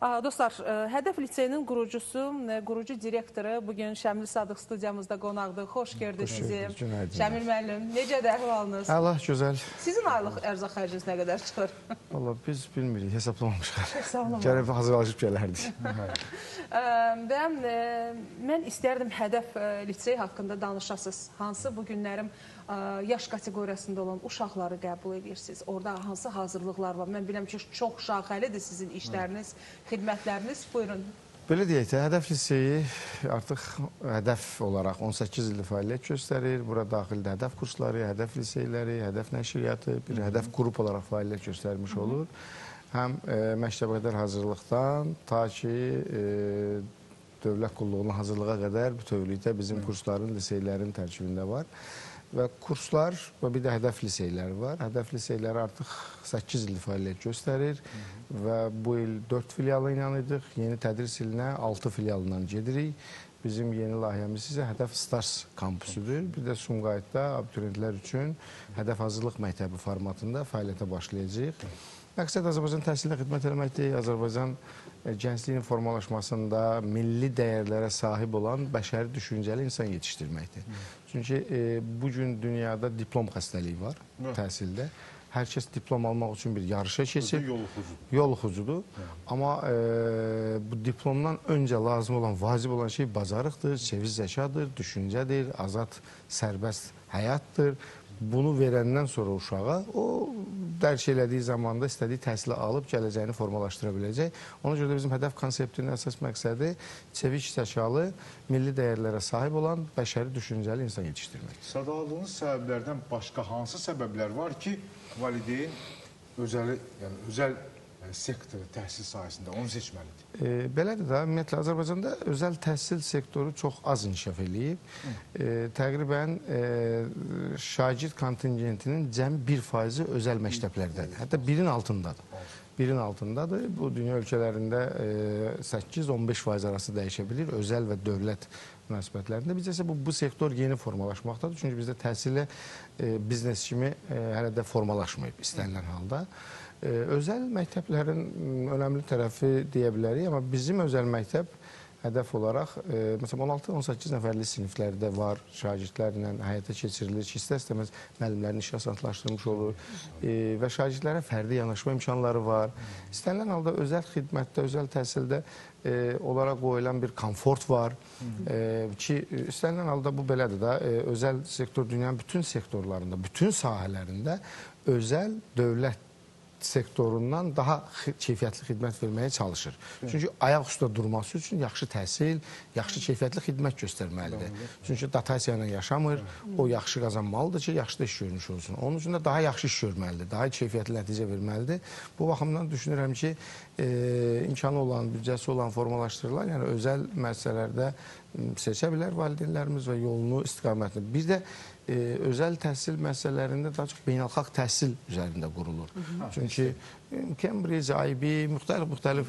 Dostlar, Hədəf Liseyinin qurucu direktoru bugün Şəmil Sadıq studiyamızda qonaqdır. Xoş gördük sizi. Şəmil müəllim, necədir əhvalınız? Allah gözəl. Sizin aylıq ərzaq xərciniz nə qədər çıxır? Valla biz bilmirik, hesablamamışıq. Gərək hazırlaşıb gələrdik. Və mən istərdim Hədəf Lisey haqqında danışasınız. Hansı bu günlərim yaş kateqoriyasında olan uşaqları qəbul edirsiniz? Orada hansı hazırlıqlar var? Mən biləm ki, çox şaxəlidir sizin işləriniz, xidmətləriniz. Buyurun. Belə deyək də, Hədəf Liseyi artıq hədəf olaraq 18 ildir fəaliyyət göstərir. Bura daxildə hədəf kursları, hədəf liseyləri, hədəf nəşriyyatı, bir hədəf qrup olaraq fəaliyyət göstərmiş olur. Həm məktəbə qədər hazırlıqdan ta ki dövlət qulluğuna hazırlığa qədər bütövlükdə bizim kursların, liseylərin tərkibində var. Və kurslar və bir də hədəf liseyləri var. Hədəf liseyləri artıq 8 il fəaliyyət göstərir və bu il 4 filialı ilə idik. Yeni tədris ilinə 6 filialından gedirik. Bizim yeni layihəmiz isə Hədəf Stars kampusudur. Bir də Sumqayıtda abituriyentlər üçün hədəf hazırlıq məktəbi formatında fəaliyyətə başlayacaq. Məqsəd Azərbaycan təhsilinə xidmət etməkdir. Azərbaycan gəncliyin formalaşmasında milli dəyərlərə sahib olan bəşəri düşüncəli insan yetişdirməkdir. Çünki bugün dünyada diplom xəstəliyi var təhsildə. Hər kəs diplom almaq üçün bir yarışa keçir. Yoluxucudur. Amma bu diplomdan öncə lazım olan, vacib olan şey bacarıqdır, ceviz zəkadır, düşüncədir, azad, sərbəst həyatdır. Bunu verəndən sonra uşağa o dərk elədiyi zamanda istədiyi təhsili alıb gələcəyini formalaşdıra biləcək. Ona görə də bizim hədəf konseptinin əsas məqsədi çevik zəkalı, milli dəyərlərə sahib olan bəşəri düşüncəli insan yetişdirmək. Sadaladığınız səbəblərdən başqa hansı səbəblər var ki, valideyn özəl sektoru təhsil sahəsində onu seçməlidir? Belədir də, ümumiyyətlə Azərbaycanda özəl təhsil sektoru çox az inkişaf eləyib. Təqribən şagird kontingentinin cəmi 1%-i özəl məktəblərdədir. Hətta birin altındadır. Birin altındadır. Bu dünya ölkələrində 8-15% arası dəyişə bilir özəl və dövlət münasibətlərində. Bizdə isə bu sektor yeni formalaşmaqdadır. Çünki bizdə təhsilə biznes kimi hələ də formalaşmayıb istənilən halda. Özəl məktəblərin önəmli tərəfi deyə bilərik, amma bizim özəl məktəb hədəf olaraq, məsələn, 16-18 nəfərli siniflərdə var, şagirdlərlə həyata keçirilir ki, istər-istəməz müəllimlərin işə asanlaşdırılmış olur və şagirdlərə fərdi yanaşma imkanları var. İstənilən halda özəl xidmətdə, özəl təhsildə onlara qoyulan bir komfort var ki, istənilən halda bu belədir də, özəl sektor dünyanın bütün sektorlarında, bütün sahələrində özəl dövlət sektorundan daha keyfiyyətli xidmət verməyə çalışır. Çünki ayaq üstə durması üçün yaxşı təhsil, yaxşı keyfiyyətli xidmət göstərməlidir. Çünki dotasiya ilə yaşamır, o yaxşı qazanmalıdır ki, yaxşı da iş görmüş olsun. Onun üçün də daha yaxşı iş görməlidir, daha keyfiyyətli nəticə verməlidir. Bu baxımdan düşünürəm ki, imkanı olan, büdcəsi olan formalaşdırılan, yəni özəl müəssisələrdə seçə bilər valideynlərimiz və yolunu, istiqamətini. Bir də özəl təhsil məsələlərində daha çox beynəlxalq təhsil üzərində qurulur. Çünki Cambridge, IB, müxtəlif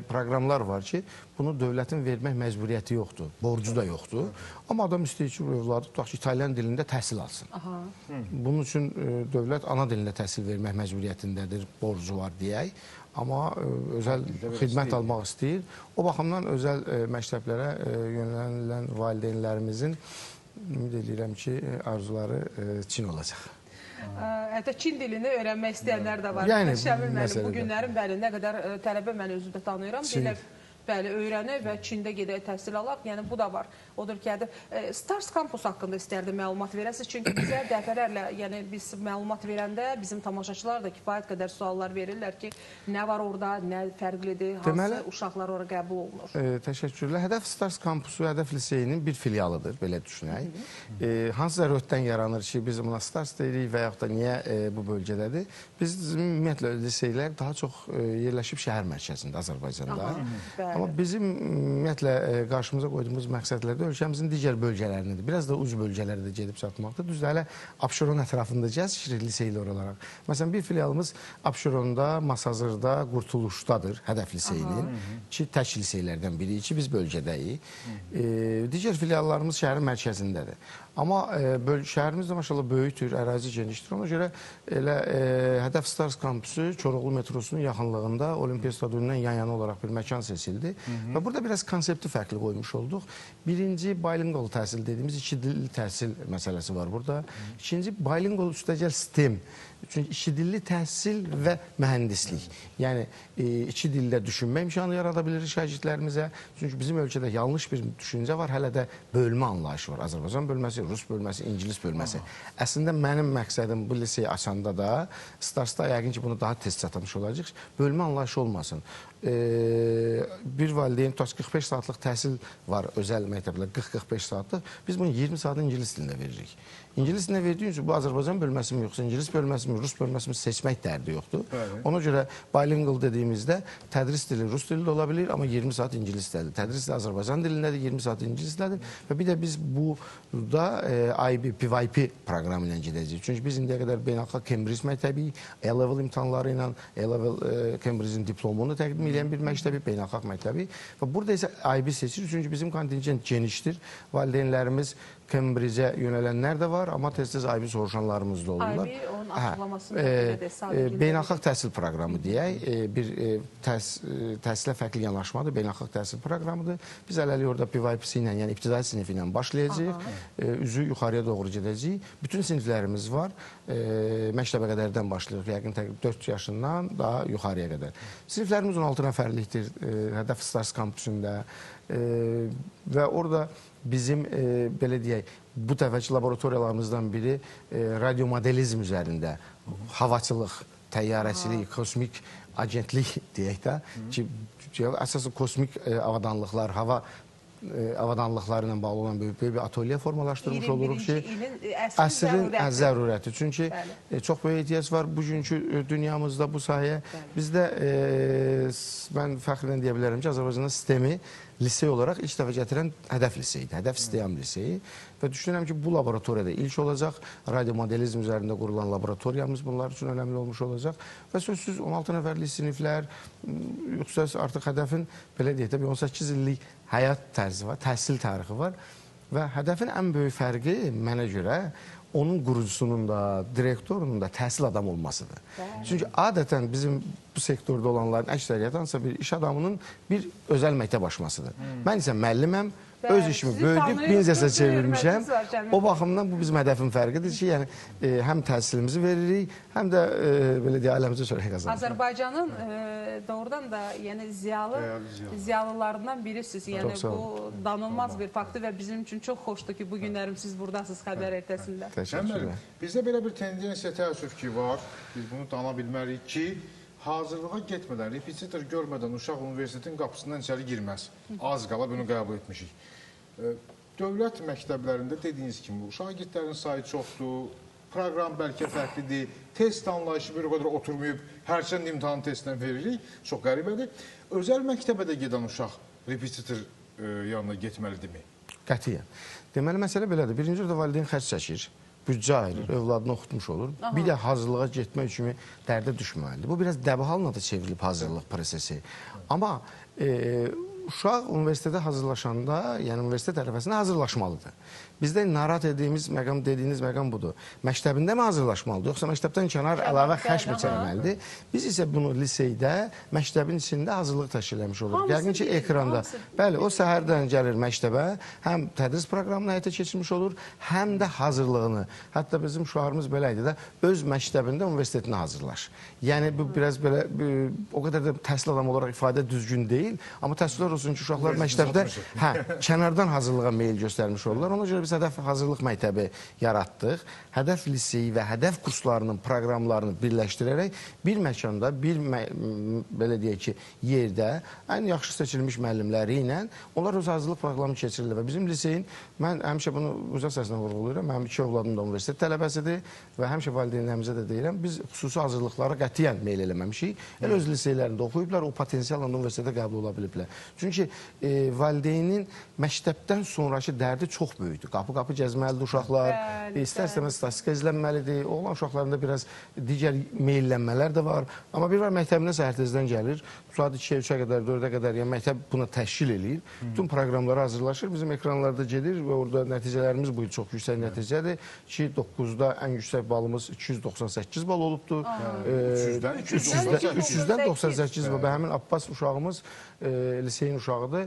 proqramlar var ki, bunu dövlətin vermək məcburiyyəti yoxdur, borcu da yoxdur. Amma adam istəyir ki, övladı tutaq ki, İtalyan dilində təhsil alsın. Bunun üçün dövlət ana dilində təhsil vermək məcburiyyətindədir, borcu var deyək. Amma özəl xidmət almaq istəyir. O baxımdan özəl məktəblərə yönələn valideynlərimizin ümid edirəm ki, arzuları Çin olacaq. Hətta Çin dilini öyrənmək istəyənlər də var. Yəni, Şəmil müəllim, bu günlərin bəli, nə qədər tələbə mən özü də tanıyıram. Bəli, öyrənək və Çində gedək təhsil alaq. Yəni, bu da var. Odur ki, Stars kampus haqqında istərdim məlumat verəsiniz. Çünki bizə dəfələrlə, yəni biz məlumat verəndə bizim tamaşaçılar da kifayət qədər suallar verirlər ki, nə var orada, nə fərqlidir, hansı uşaqlar oraya qəbul olunur. Təşəkkürlər. Hədəf Stars kampusu Hədəf Liseyinin bir filialıdır, belə düşünək. Hansı zərurətdən yaranır ki, biz buna Stars deyirik və yaxud da niyə bu bölgədədir? Biz ümumiyyətlə liseylər daha çox yerləşib şəhər mərkəzində Azərbaycanda. Amma bizim ümumiyyətlə qarşımıza qoyduğumuz məqsədlərdə ölkəmizin digər bölgələrinədir. Biraz da uc bölgələrə də gedib çatmaqdır. Düzdür, hələ Abşeron ətrafında gəzirik liseylər olaraq. Məsələn, bir filialımız Abşeronda, Masazırda, Qurtuluşdadır, hədəf liseyinin. Ki, tək liseylərdən biri ki, biz bölgədəyik. Digər filiallarımız şəhərin mərkəzindədir. Amma şəhərimiz də maşallah böyükdür, ərazi genişdir. Ona görə elə Hədəf Stars kampüsü Koroğlu metrosunun yaxınlığında Olimpiya stadionundan yan-yana olaraq bir məkan seçildi. Və burada biraz konsepti fərqli qoymuş olduq. Birinci, bilingual təhsil dediyimiz iki dilli təhsil məsələsi var burada. İkinci, bilingual üstəgəl STEM. Çünki iki dilli təhsil və mühəndislik. Yəni, iki dildə düşünmə imkanı yarada bilirik şagirdlərimizə. Çünki bizim ölkədə yanlış bir düşüncə var, hələ də bölmə anlayışı var. Azərbaycan bölməsi, Rus bölməsi, İngilis bölməsi. Əslində, mənim məqsədim bu liseyi açanda da, Starsda yəqin ki, bunu daha tez çatmış olacaq, bölmə anlayışı olmasın. Bir valideyn 45 saatlıq təhsil var özəl məktəblər, 40-45 saatlıq. Biz bunu 20 saatı İngilis dilində veririk. İngilis dilində verdiyin üçün bu Azərbaycan bölməsi mi yoxsa İngilis bölməsi mi, Rus bölməsi mi seçmək dərdi yoxdur. Ona görə bilingual dediyimizdə tədris dili Rus dili də ola bilir, amma 20 saat İngilis dilidir. Tədris dili Azərbaycan dilindədir, 20 saat İngilis dilidir. Və bir də biz burada IB, PYP proqramı ilə gedəcəyik. Çünki biz indiyə qədər beynəlxalq Cambridge məktəbi, A-level imtahanları ilə A-level Cambridge'in diplomunu təqdim edən bir məktəbi, beynəlxalq məktəbi. Və burada isə IB seçirik, çünki bizim kontingent genişdir. Valideynlərimiz Cambridge-ə yönələnlər də var, amma tez-tez IB soruşanlarımız da olurlar. IB onun açıqlamasında belə də sadəcə. Beynəlxalq təhsil proqramı deyək, bir təhsilə fərqli yanaşmadır, beynəlxalq təhsil proqramıdır. Biz hələlik orada PYP-si ilə, yəni ibtidai sinifi ilə başlayacağıq, üzü yuxarıya doğru gedəcəyik. Bütün siniflərimiz var, məktəbə qədərdən başlayırıq, yəqin 4 yaşından daha yuxarıya qədər. Siniflərimiz 16 nəfərlikdir, Hədəf Stars kampüsündə və orada bizim, belə deyək, bu dəfəki laboratoriyalarımızdan biri radiomodelizm üzərində havaçılıq, təyyarəçilik, kosmik agentlik deyək də ki, əsaslı kosmik avadanlıqlar, hava avadanlıqları ilə bağlı olan böyük bir atölye formalaşdırmış oluruq ki, əsrin zərurəti. Çünki çox böyük ehtiyac var bugünkü dünyamızda bu sahəyə. Bizdə, mən fəxrlə deyə bilərəm ki, Azərbaycanda sistemi lisey olaraq ilk dəfə gətirən Hədəf liseydir, Hədəf İstəyam liseyi. Və düşünürəm ki, bu laboratoriyada ilk olacaq, radiomodelizm üzərində qurulan laboratoriyamız bunlar üçün önəmli olmuş olacaq. Və sözsüz 16 nəfərlik siniflər, yoxsa artıq Hədəfin, belə deyək də, 18 illik həyat tərzi var, təhsil tarixi var. Və Hədəfin ən böyük fərqi mənə görə onun qurucusunun da, direktorunun da təhsil adam olmasıdır. Çünki adətən bizim bu sektorda olanların əksəriyyət hansısa bir iş adamının bir özəl məktəb açmasıdır. Mən isə müəlliməm, öz işimi böyüdüb biznesə çevirmişəm. O baxımdan bu bizim hədəfin fərqidir ki, yəni həm təhsilimizi veririk, həm də belə deyə ailəmizə çörək qazanırıq. Azərbaycanın doğrudan da yəni ziyalılarından birisiniz. Yəni bu danılmaz bir faktdır və bizim üçün çox xoşdur ki, bu günlərim siz buradasınız xəbər ertəsində. Təşəkkürlər. Bizdə belə bir tendensiya təəssüf ki var. Biz bunu dana bilmərik ki, hazırlığa getmədən, repetitor görmədən uşaq universitetin qapısından içəri girməz. Az qala bunu qəbul etmişik. Dövlət məktəblərində dediyiniz kimi şagirdlərin sayı çoxdur, proqram bəlkə fərqlidir, test anlayışı bir o qədər oturmayıb, hərçənd imtahan testindən veririk, çox qəribədir. Özəl məktəbə də gedən uşaq repetitor yanına getməlidirmi? Qətiyyən. Deməli, məsələ belədir. Birinci orada valideyn xərc çəkir, büdcə ayırır, övladını oxutmuş olur. Bir də hazırlığa getmək üçün dərdə düşməlidir. Bu biraz dəbahalla da çevrilib hazırlıq prosesi. Amma uşaq universitetə hazırlaşanda, yəni universitet ərəfəsində hazırlaşmalıdır. Bizdə narahat etdiyimiz məqam, dediyiniz məqam budur. Məktəbində mi hazırlaşmalıdır, yoxsa məktəbdən kənar əlavə xərc mi çəkməlidir? Biz isə bunu liseydə, məktəbin içində hazırlıq təşkil etmiş oluruq. Yəqin ki, ekranda. Bəli, o səhərdən gəlir məktəbə, həm tədris proqramını həyata keçirmiş olur, həm də hazırlığını. Hətta bizim şüarımız belə idi də, öz məktəbində universitetinə hazırlaş. Yəni, bu biraz belə, o qədər də təhsil adamı olaraq ifadə düzgün deyil, amma təəssüflər olsun ki, uşaqlar məktəbdə kənardan hazırlığa meyil göstərmiş olurlar. Ona görə biz biz hədəf hazırlıq məktəbi yaratdıq. Hədəf liseyi və hədəf kurslarının proqramlarını birləşdirərək bir məkanda, belə deyək ki, yerdə ən yaxşı seçilmiş müəllimləri ilə onlar öz hazırlıq proqramı keçirirlər və bizim liseyin, mən həmişə bunu uzaq səslə vurğulayıram, mənim 2 oğladım da universitet tələbəsidir və həmişə valideynlərimizə də deyirəm, biz xüsusi hazırlıqlara qətiyyən meyl eləməmişik. Elə öz liseylərində oxuyublar, o potensialla universitetə qəbul ola biliblər. Çünki valideynin məktəbdən sonraki dərdi çox böyükdür. Qapı-qapı gəzməlidir uşaqlar, istər-istəməz statistika izlənməlidir. Oğlan uşaqlarında biraz digər meyllənmələr də var. Amma bir var, məktəbinə səhər tezdən gəlir, saat 2-yə, 3-ə qədər, 4-ə qədər, yəni məktəb buna təşkil eləyir. Bütün proqramlara hazırlaşır, bizim ekranlarda gedir və orada nəticələrimiz bu il çox yüksək nəticədir ki, 9-da ən yüksək balımız 298 bal olubdur. 300-dən 98 və həmin Abbas uşağımız liseyin uşağıdır.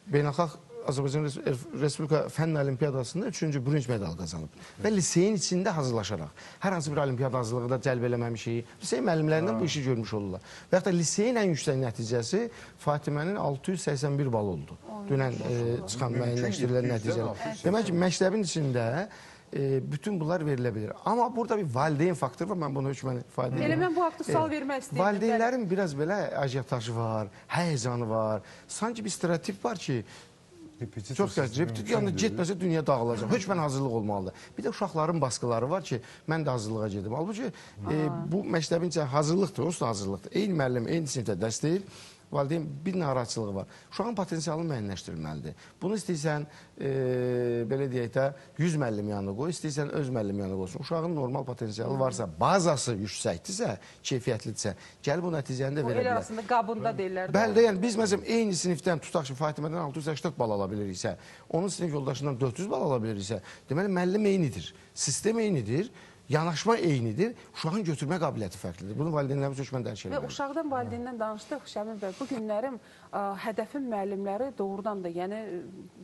Beynəlxalq Azərbaycan Respublika Fənn Olimpiyadasında 3-cü bürünc medal qazanıb. Və liseyin içində hazırlaşaraq. Hər hansı bir olimpiyada hazırlığı da cəlb eləməmişik. Lisey müəllimlərindən bu işi görmüş olurlar. Və yaxud da liseyin ən yüksək nəticəsi Fatimənin 681 bal oldu. Dünən çıxan müəyyənləşdirilən nəticələr. Demək ki, məktəbin içində bütün bunlar verilə bilir. Amma burada bir valideyn faktoru var, mən bunu hökmən ifadə edirəm. Elə mən bu haqda sual vermək istəyirəm. Valideynlərin biraz belə ajiyatajı var, həyəcanı var. Sanki bir stereotip var ki, çox qəzəbdir. Yəni getməsə dünya dağılacaq. Hökmən hazırlıq olmalıdır. Bir də uşaqların baskıları var ki, mən də hazırlığa gedim. Halbuki bu məktəbin hazırlıqdır, onsuz da hazırlıqdır. Eyni müəllim, eyni sinifdə dərs deyil. Valideyn bir narahatçılığı var. Uşağın potensialını müəyyənləşdirilməlidir. Bunu istəyirsən, belə deyək də, 100 müəllim yanına qoy, istəyirsən öz müəllim yanına qoysun. Uşağın normal potensialı varsa, bazası yüksəkdirsə, keyfiyyətlidirsə, gəl bu nəticəni də verə bilər. O el arasında qabında deyirlər. Bəli də, yəni biz məsələn eyni sinifdən tutaq ki, Fatimədən 680 bal ala biliriksə, onun sinif yoldaşından 400 bal ala biliriksə, deməli müəllim eynidir, sistem eynidir. Yanaşma eynidir, uşağın götürmə qabiliyyəti fərqlidir. Bunu valideynlərimiz hökmən dərk edir. Və uşaqdan, valideyndən danışdıq, Şəmin bəy. Bu günlərim hədəfin müəllimləri doğrudan da, yəni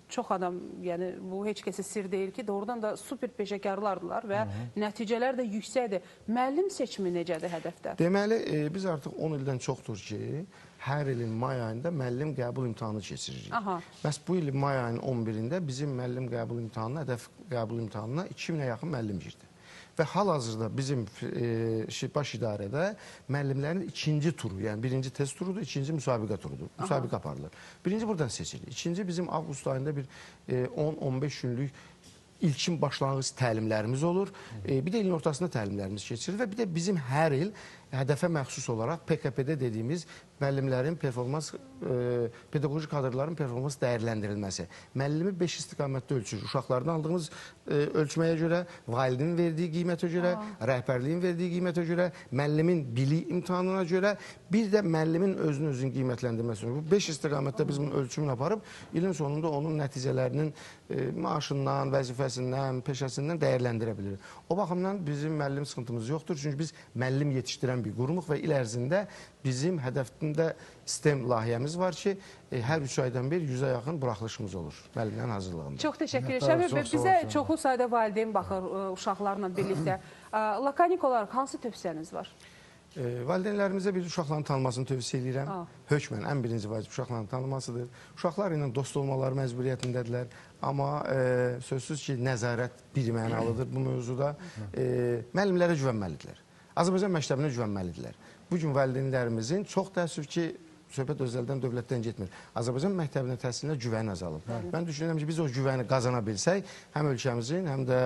çox adam, yəni bu heç kəsə sir deyil ki, doğrudan da super peşəkarlardılar və nəticələr də yüksəkdir. Müəllim seçimi necədir hədəfdə? Deməli, biz artıq 10 ildən çoxdur ki, hər ilin may ayında müəllim qəbul imtahanı keçiririk. Bəs bu ilin may ayının 11-də bizim müəllim qəbul imtahanına, hədəf qəbul imtahanına 2000-ə yaxın müəllim girdi. Və hal-hazırda bizim baş idarədə müəllimlərin ikinci turu, yəni birinci test turudur, ikinci müsabiqə turudur. Müsabiqə aparılır. Birinci buradan seçilir. İkinci bizim avqust ayında bir 10-15 günlük ilkin başlanğıc təlimlərimiz olur. Bir də ilin ortasında təlimlərimiz keçirir və bir də bizim hər il hədəfə məxsus olaraq PKP-də dediyimiz müəllimlərin performans, pedaqoji kadrların performans dəyərləndirilməsi. Müəllimi 5 istiqamətdə ölçür. Uşaqlardan aldığımız ölçməyə görə, validinin verdiyi qiymətə görə, rəhbərliyin verdiyi qiymətə görə, müəllimin bilik imtahanına görə, bir də müəllimin özünün qiymətləndirməsi. Bu 5 istiqamətdə biz bunun ölçümünü aparıb, ilin sonunda onun nəticələrinin maaşından, vəzifəsindən, peşəsindən dəyərləndirə bilirik. O baxımdan bizim müəllim sıxıntımız yoxdur. Çünki biz müəllim yetişdirən bir qurumuq və il ərzində bizim hədəfində sistem layihəmiz var ki, hər 3 aydan bir 100-ə yaxın buraxılışımız olur müəllimlərin hazırlığında. Çox təşəkkür edirəm. Bizə çoxlu sayda valideyn baxır uşaqlarla birlikdə. Lakanik olaraq hansı tövsiyəniz var? Valideynlərimizə bir uşaqların tanınmasını tövsiyə edirəm. Hökmən ən birinci vacib uşaqların tanınmasıdır. Uşaqlar ilə dost olmaları məcburiyyətindədirlər. Amma sözsüz ki, nəzarət bir mənalıdır bu mövzuda. Müəllimlərə güvənməlidirlər. Azərbaycan məktəbinə güvənməlidirlər. Bugün valideynlərimizin çox təəssüf ki, söhbət özəldən, dövlətdən getmir. Azərbaycan məktəbinə təhsilinə güvəni azalıb. Mən düşünürəm ki, biz o güvəni qazana bilsək, həm ölkəmizin, həm də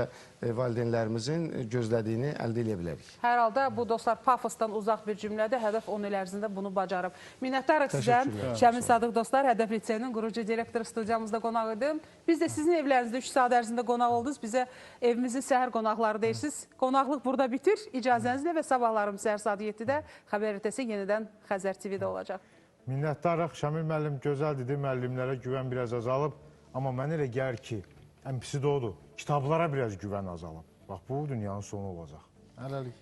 valideynlərimizin gözlədiyini əldə edə bilərik. Hər halda bu dostlar pafosdan uzaq bir cümlədə hədəf 10 il ərzində bunu bacarıb. Minnətdarıq sizə. Şəmin Sadıq dostlar, Hədəf Liseyinin qurucu direktoru studiyamızda qonaq edim. Biz də sizin evlərinizdə 3 saat ərzində qonaq oldunuz. Bizə evimizin səhər qonaqları deyirsiniz. Qonaqlıq burada bitir. İcazənizlə və sabahlarım səhər saat 7-də Xəbər ertəsi yenidən Xəzər TV-də olacaq. Minnətdarıq. Şəmin müəllim gözəl dedi, müəllimlərə güvən biraz azalıb. Amma mənə elə gəlir ki, ən pisi də odur. Kitablara biraz güvən azalıb. Bax, bu dünyanın sonu olacaq. Hələlik.